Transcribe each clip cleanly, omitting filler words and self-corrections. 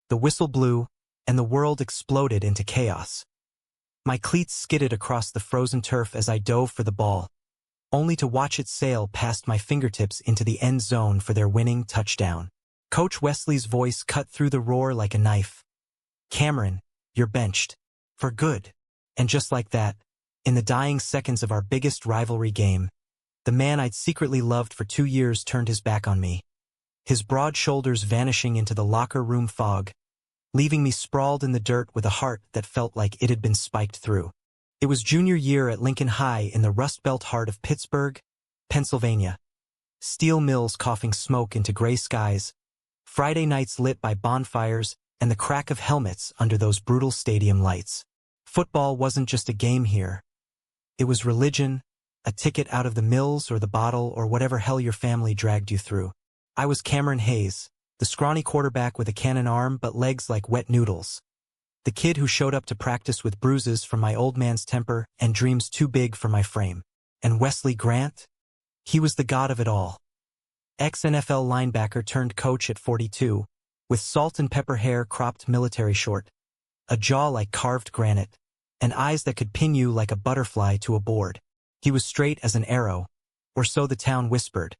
The whistle blew, and the world exploded into chaos. My cleats skidded across the frozen turf as I dove for the ball, only to watch it sail past my fingertips into the end zone for their winning touchdown. Coach Wesley's voice cut through the roar like a knife. "Cameron, you're benched. For good." And just like that, in the dying seconds of our biggest rivalry game, the man I'd secretly loved for 2 years turned his back on me, his broad shoulders vanishing into the locker room fog, leaving me sprawled in the dirt with a heart that felt like it had been spiked through. It was junior year at Lincoln High in the Rust Belt heart of Pittsburgh, Pennsylvania. Steel mills coughing smoke into gray skies, Friday nights lit by bonfires, and the crack of helmets under those brutal stadium lights. Football wasn't just a game here. It was religion, a ticket out of the mills or the bottle or whatever hell your family dragged you through. I was Cameron Hayes, the scrawny quarterback with a cannon arm but legs like wet noodles. The kid who showed up to practice with bruises from my old man's temper and dreams too big for my frame. And Wesley Grant? He was the god of it all. Ex-NFL linebacker turned coach at 42, with salt and pepper hair cropped military short, a jaw like carved granite, and eyes that could pin you like a butterfly to a board. He was straight as an arrow, or so the town whispered.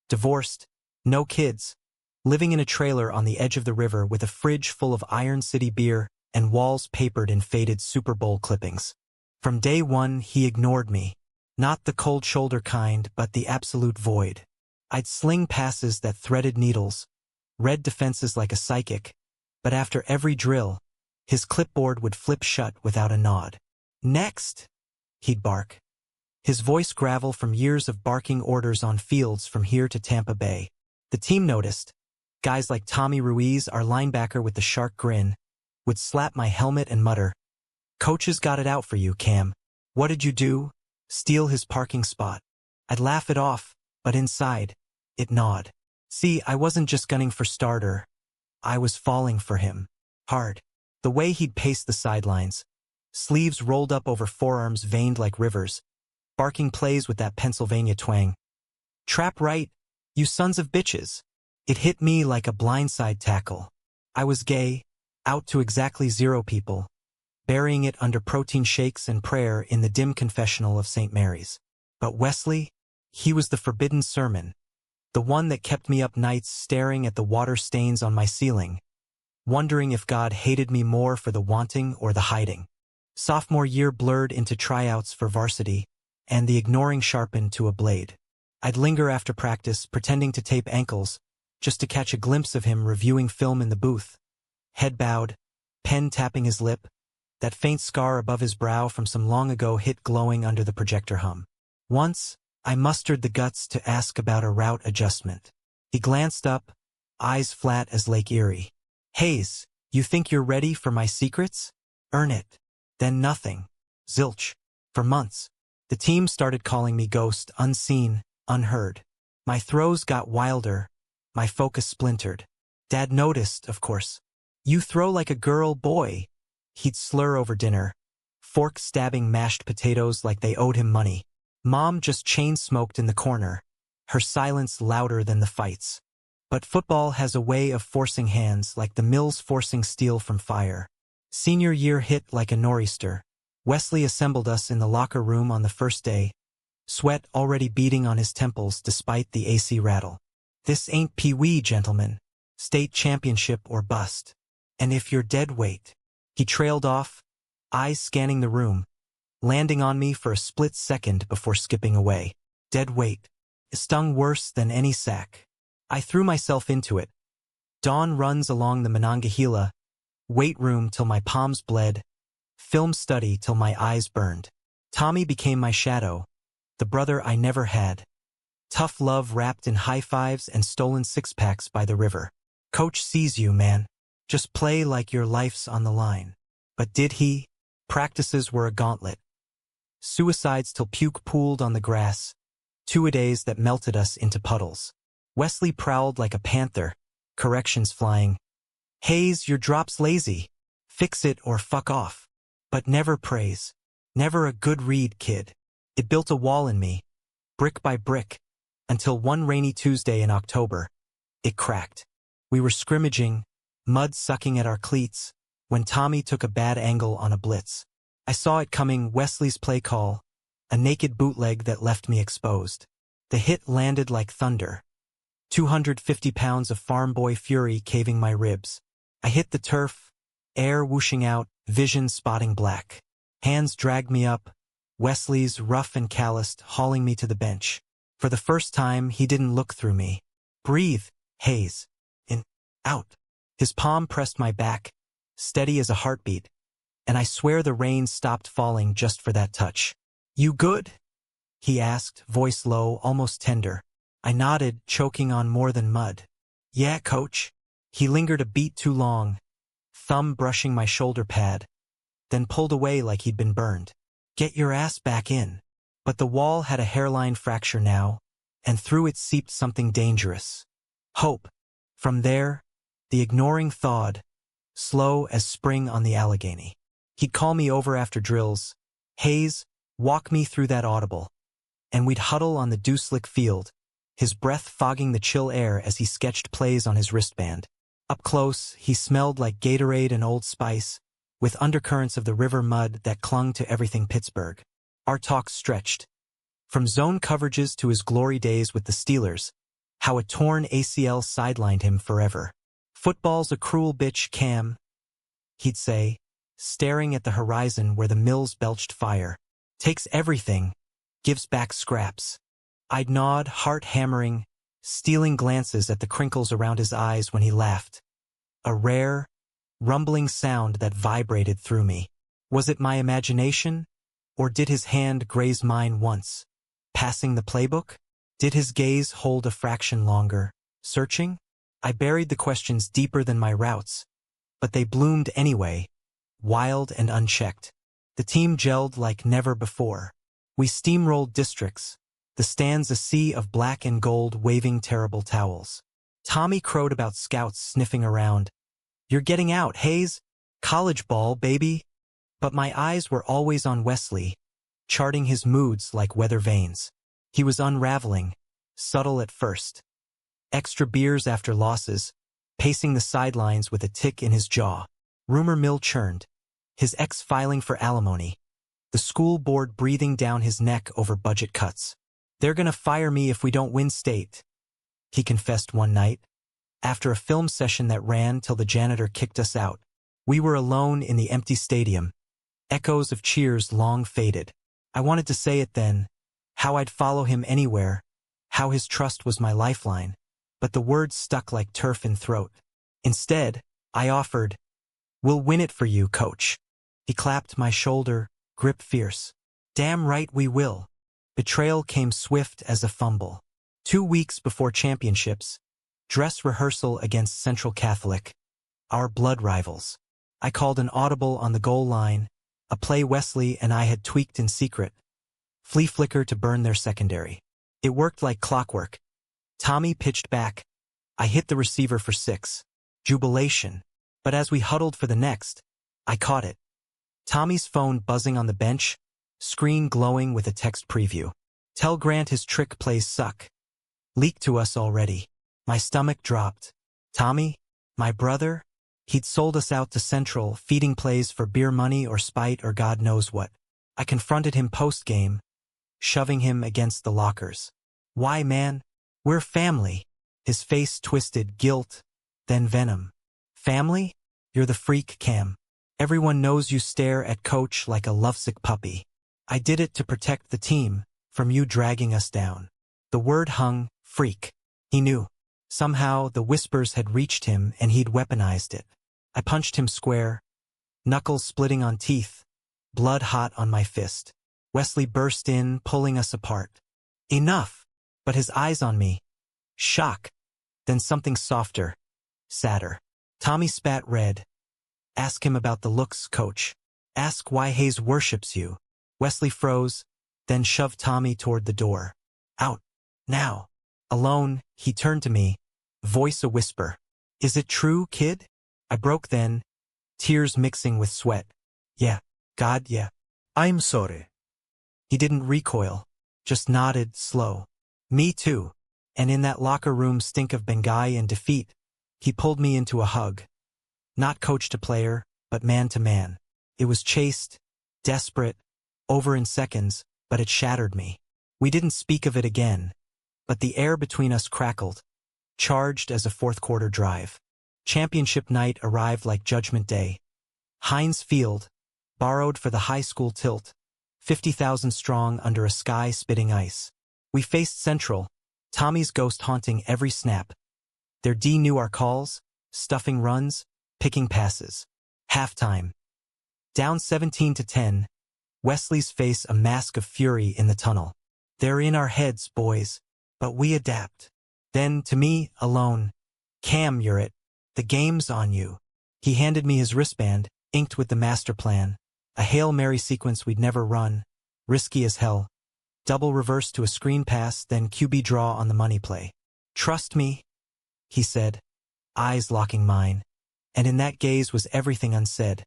Divorced, no kids, living in a trailer on the edge of the river with a fridge full of Iron City beer and walls papered in faded Super Bowl clippings. From day one, he ignored me. Not the cold shoulder kind, but the absolute void. I'd sling passes that threaded needles, read defenses like a psychic, but after every drill, his clipboard would flip shut without a nod. "Next!" he'd bark. His voice gravel from years of barking orders on fields from here to Tampa Bay. The team noticed. Guys like Tommy Ruiz, our linebacker with the shark grin, would slap my helmet and mutter, "Coaches got it out for you, Cam. What did you do? Steal his parking spot?" I'd laugh it off, but inside, it gnawed. See, I wasn't just gunning for starter. I was falling for him. Hard. The way he'd pace the sidelines, sleeves rolled up over forearms veined like rivers, barking plays with that Pennsylvania twang. "Trap right, you sons of bitches." It hit me like a blindside tackle. I was gay, out to exactly 0 people, burying it under protein shakes and prayer in the dim confessional of St. Mary's. But Wesley, he was the forbidden sermon, the one that kept me up nights staring at the water stains on my ceiling, wondering if God hated me more for the wanting or the hiding. Sophomore year blurred into tryouts for varsity, and the ignoring sharpened to a blade. I'd linger after practice, pretending to tape ankles, just to catch a glimpse of him reviewing film in the booth. Head bowed, pen tapping his lip, that faint scar above his brow from some long ago hit glowing under the projector hum. Once, I mustered the guts to ask about a route adjustment. He glanced up, eyes flat as Lake Erie. "Hayes, you think you're ready for my secrets? Earn it." Then nothing. Zilch. For months, the team started calling me ghost, unseen, unheard. My throws got wilder, my focus splintered. Dad noticed, of course. "You throw like a girl, boy," he'd slur over dinner, fork stabbing mashed potatoes like they owed him money. Mom just chain-smoked in the corner, her silence louder than the fights. But football has a way of forcing hands like the mills forcing steel from fire. Senior year hit like a nor'easter. Wesley assembled us in the locker room on the first day, sweat already beading on his temples despite the AC rattle. "This ain't Pee-wee, gentlemen. State championship or bust. And if you're dead weight." He trailed off, eyes scanning the room, landing on me for a split second before skipping away. Dead weight. It stung worse than any sack. I threw myself into it. Dawn runs along the Monongahela, weight room till my palms bled, film study till my eyes burned. Tommy became my shadow, the brother I never had. Tough love wrapped in high fives and stolen six-packs by the river. "Coach sees you, man. Just play like your life's on the line." But did he? Practices were a gauntlet. Suicides till puke pooled on the grass, two-a-days that melted us into puddles. Wesley prowled like a panther, corrections flying. "Hayes, your drop's lazy. Fix it or fuck off." But never praise. Never a good read, kid. It built a wall in me, brick by brick, until one rainy Tuesday in October, it cracked. We were scrimmaging, mud sucking at our cleats, when Tommy took a bad angle on a blitz. I saw it coming, Wesley's play call, a naked bootleg that left me exposed. The hit landed like thunder. 250 pounds of farm boy fury caving my ribs. I hit the turf, air whooshing out, vision spotting black. Hands dragged me up, Wesley's rough and calloused, hauling me to the bench. For the first time, he didn't look through me. Breathe, Hayes. In, out. His palm pressed my back, steady as a heartbeat, and I swear the rain stopped falling just for that touch. You good? He asked, voice low, almost tender. I nodded, choking on more than mud. Yeah, coach. He lingered a beat too long, thumb brushing my shoulder pad, then pulled away like he'd been burned. Get your ass back in. But the wall had a hairline fracture now, and through it seeped something dangerous. Hope. From there, the ignoring thawed, slow as spring on the Allegheny. He'd call me over after drills. Hayes, walk me through that audible. And we'd huddle on the dew-slick field, his breath fogging the chill air as he sketched plays on his wristband. Up close, he smelled like Gatorade and Old Spice, with undercurrents of the river mud that clung to everything Pittsburgh. Our talks stretched. From zone coverages to his glory days with the Steelers, how a torn ACL sidelined him forever. Football's a cruel bitch, Cam, he'd say, staring at the horizon where the mills belched fire. Takes everything, gives back scraps. I'd nod, heart hammering, stealing glances at the crinkles around his eyes when he laughed. A rare, rumbling sound that vibrated through me. Was it my imagination? Or did his hand graze mine once? Passing the playbook? Did his gaze hold a fraction longer? Searching? I buried the questions deeper than my routes, but they bloomed anyway, wild and unchecked. The team gelled like never before. We steamrolled districts, the stands a sea of black and gold waving terrible towels. Tommy crowed about scouts sniffing around. You're getting out, Hayes. College ball, baby. But my eyes were always on Wesley, charting his moods like weather vanes. He was unraveling, subtle at first. Extra beers after losses, pacing the sidelines with a tick in his jaw. Rumor mill churned. His ex filing for alimony. The school board breathing down his neck over budget cuts. They're gonna fire me if we don't win state, he confessed one night. After a film session that ran till the janitor kicked us out. We were alone in the empty stadium. Echoes of cheers long faded. I wanted to say it then, how I'd follow him anywhere, how his trust was my lifeline, but the words stuck like turf in throat. Instead, I offered, we'll win it for you, coach. He clapped my shoulder, grip fierce. Damn right we will. Betrayal came swift as a fumble. 2 weeks before championships, dress rehearsal against Central Catholic, our blood rivals. I called an audible on the goal line, a play Wesley and I had tweaked in secret. Flea flicker to burn their secondary. It worked like clockwork. Tommy pitched back. I hit the receiver for 6. Jubilation. But as we huddled for the next, I caught it. Tommy's phone buzzing on the bench, screen glowing with a text preview. Tell Grant his trick plays suck. Leaked to us already. My stomach dropped. Tommy? My brother? He'd sold us out to Central, feeding plays for beer money or spite or God knows what. I confronted him post-game, shoving him against the lockers. Why, man? We're family. His face twisted, guilt, then venom. Family? You're the freak, Cam. Everyone knows you stare at coach like a lovesick puppy. I did it to protect the team from you dragging us down. The word hung, freak. He knew. Somehow the whispers had reached him and he'd weaponized it. I punched him square, knuckles splitting on teeth, blood hot on my fist. Wesley burst in, pulling us apart. Enough! But his eyes on me. Shock. Then something softer, sadder. Tommy spat red. Ask him about the looks, coach. Ask why Hayes worships you. Wesley froze, then shoved Tommy toward the door. Out. Now. Alone, he turned to me, voice a whisper. Is it true, kid? I broke then, tears mixing with sweat. Yeah. God, yeah. I'm sorry. He didn't recoil, just nodded, slow. Me too. And in that locker room stink of Bengai and defeat, he pulled me into a hug. Not coach to player, but man to man. It was chaste, desperate, over in seconds, but it shattered me. We didn't speak of it again, but the air between us crackled, charged as a fourth-quarter drive. Championship night arrived like Judgment Day. Heinz Field, borrowed for the high school tilt, 50,000 strong under a sky spitting ice. We faced Central, Tommy's ghost haunting every snap. Their D knew our calls, stuffing runs, picking passes. Halftime. Down 17-10, Wesley's face a mask of fury in the tunnel. They're in our heads, boys, but we adapt. Then, to me, alone, Cam, you're it. The game's on you. He handed me his wristband, inked with the master plan. A Hail Mary sequence we'd never run, risky as hell. Double reverse to a screen pass, then QB draw on the money play. Trust me, he said, eyes locking mine. And in that gaze was everything unsaid.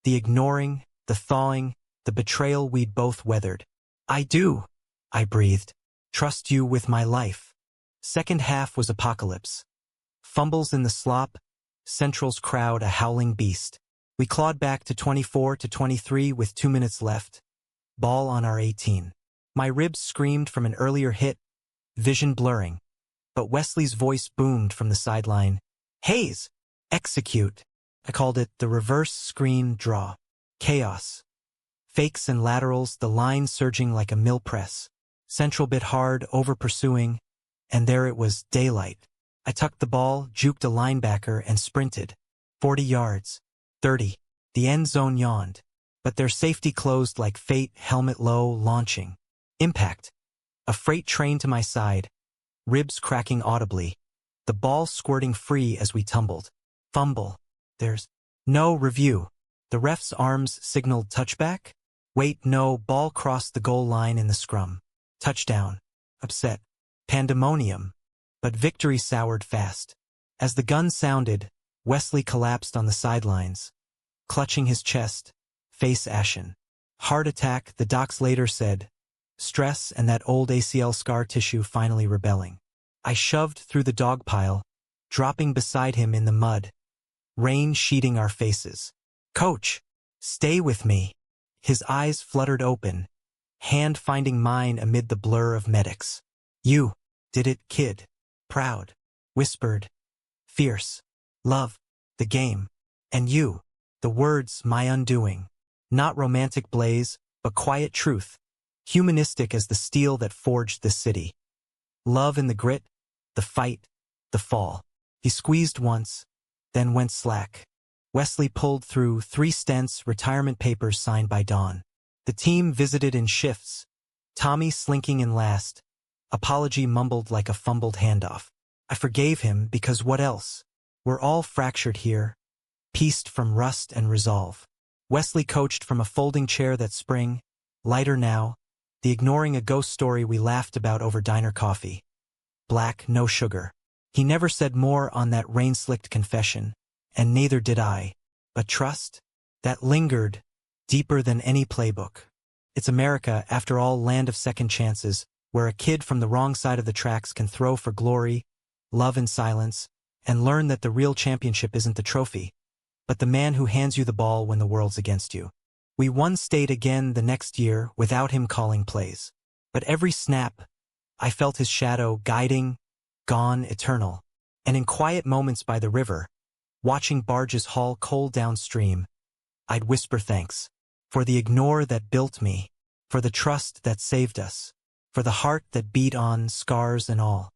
The ignoring, the thawing, the betrayal we'd both weathered. I do, I breathed. Trust you with my life. Second half was apocalypse. Fumbles in the slop, Central's crowd a howling beast. We clawed back to 24-23 with 2 minutes left. Ball on our 18. My ribs screamed from an earlier hit, vision blurring. But Wesley's voice boomed from the sideline. Hayes, execute. I called it the reverse screen draw. Chaos. Fakes and laterals, the line surging like a mill press. Central bit hard, over-pursuing, and there it was, daylight. I tucked the ball, juked a linebacker, and sprinted. 40 yards. 30. The end zone yawned. But their safety closed like fate, helmet low, launching. Impact. A freight train to my side. Ribs cracking audibly. The ball squirting free as we tumbled. Fumble. There's no review. The ref's arms signaled touchback? Wait, no, ball crossed the goal line in the scrum. Touchdown. Upset. Pandemonium. But victory soured fast. As the gun sounded, Wesley collapsed on the sidelines, clutching his chest, face ashen. Heart attack, the docs later said. Stress and that old ACL scar tissue finally rebelling. I shoved through the dog pile, dropping beside him in the mud. Rain sheeting our faces. Coach, stay with me. His eyes fluttered open, hand finding mine amid the blur of medics. You did it, kid. Proud. Whispered. Fierce. Love. The game. And you. The words my undoing. Not romantic blaze, but quiet truth. Humanistic as the steel that forged this city. Love in the grit, the fight, the fall. He squeezed once, then went slack. Wesley pulled through 3 stents, retirement papers signed by Dawn. The team visited in shifts. Tommy slinking in last. Apology mumbled like a fumbled handoff. I forgave him because what else? We're all fractured here, pieced from rust and resolve. Wesley coached from a folding chair that spring, lighter now, the ignoring a ghost story we laughed about over diner coffee. Black, no sugar. He never said more on that rain-slicked confession, and neither did I. But trust? That lingered, deeper than any playbook. It's America, after all, land of second chances, where a kid from the wrong side of the tracks can throw for glory, love in silence, and learn that the real championship isn't the trophy, but the man who hands you the ball when the world's against you. We won state again the next year without him calling plays. But every snap, I felt his shadow guiding, gone eternal. And in quiet moments by the river, watching barges haul coal downstream, I'd whisper thanks. For the ignore that built me, for the trust that saved us, for the heart that beat on, scars and all.